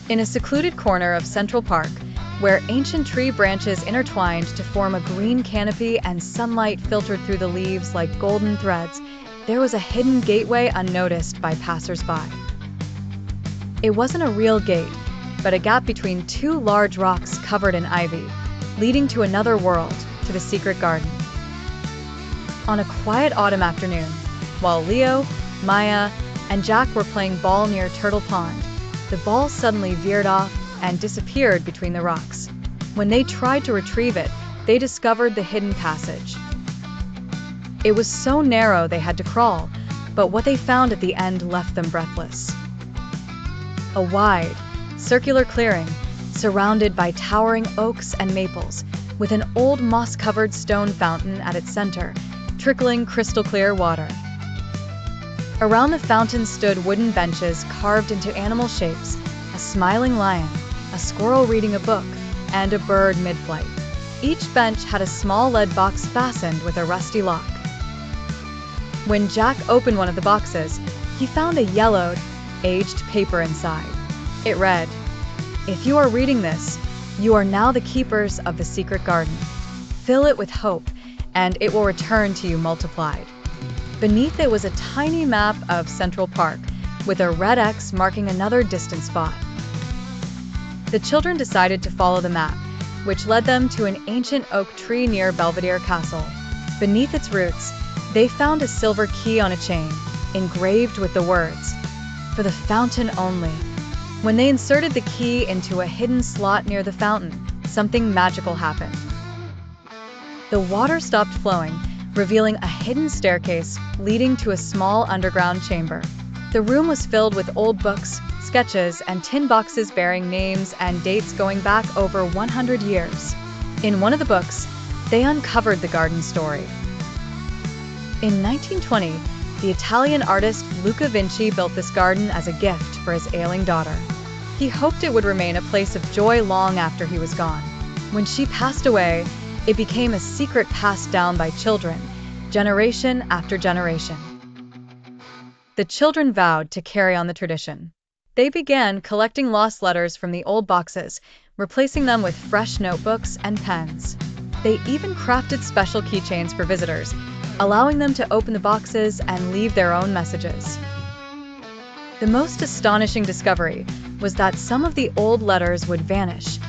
In a secluded corner of Central Park, where ancient tree branches intertwined to form a green canopy and sunlight filtered through the leaves like golden threads, there was a hidden gateway unnoticed by passers-by. It wasn't a real gate, but a gap between two large rocks covered in ivy, leading to another world, to the secret garden. On a quiet autumn afternoon, while Leo, Maya, and Jack were playing ball near Turtle Pond, the ball suddenly veered off and disappeared between the rocks. When they tried to retrieve it, they discovered the hidden passage. It was so narrow they had to crawl, but what they found at the end left them breathless. A wide, circular clearing, surrounded by towering oaks and maples, with an old moss-covered stone fountain at its center, trickling crystal-clear water. Around the fountain stood wooden benches carved into animal shapes, a smiling lion, a squirrel reading a book, and a bird mid-flight. Each bench had a small lead box fastened with a rusty lock. When Jack opened one of the boxes, he found a yellowed, aged paper inside. It read, "If you are reading this, you are now the keepers of the secret garden. Fill it with hope, and it will return to you multiplied." Beneath it was a tiny map of Central Park, with a red X marking another distant spot. The children decided to follow the map, which led them to an ancient oak tree near Belvedere Castle. Beneath its roots, they found a silver key on a chain, engraved with the words, "For the fountain only." When they inserted the key into a hidden slot near the fountain, something magical happened. The water stopped flowing, revealing a hidden staircase leading to a small underground chamber. The room was filled with old books, sketches, and tin boxes bearing names and dates going back over 100 years. In one of the books, they uncovered the garden story. In 1920, the Italian artist Luca Vinci built this garden as a gift for his ailing daughter. He hoped it would remain a place of joy long after he was gone. When she passed away, it became a secret passed down by children, generation after generation. The children vowed to carry on the tradition. They began collecting lost letters from the old boxes, replacing them with fresh notebooks and pens. They even crafted special keychains for visitors, allowing them to open the boxes and leave their own messages. The most astonishing discovery was that some of the old letters would vanish,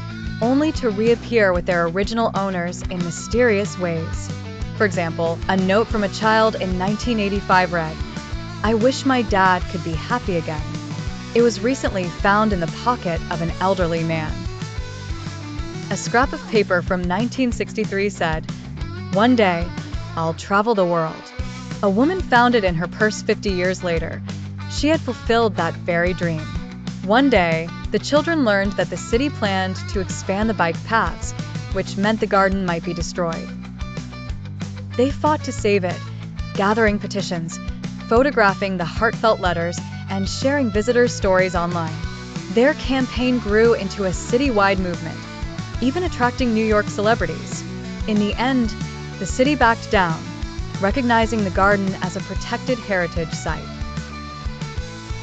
only to reappear with their original owners in mysterious ways. For example, a note from a child in 1985 read, "I wish my dad could be happy again." It was recently found in the pocket of an elderly man. A scrap of paper from 1963 said, "One day, I'll travel the world." A woman found it in her purse 50 years later. She had fulfilled that very dream. One day, the children learned that the city planned to expand the bike paths, which meant the garden might be destroyed. They fought to save it, gathering petitions, photographing the heartfelt letters, and sharing visitors' stories online. Their campaign grew into a citywide movement, even attracting New York celebrities. In the end, the city backed down, recognizing the garden as a protected heritage site.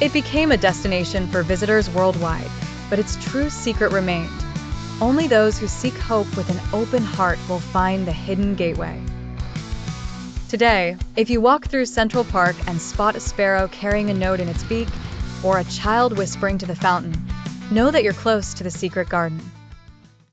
It became a destination for visitors worldwide, but its true secret remained. Only those who seek hope with an open heart will find the hidden gateway. Today, if you walk through Central Park and spot a sparrow carrying a note in its beak, or a child whispering to the fountain, know that you're close to the secret garden.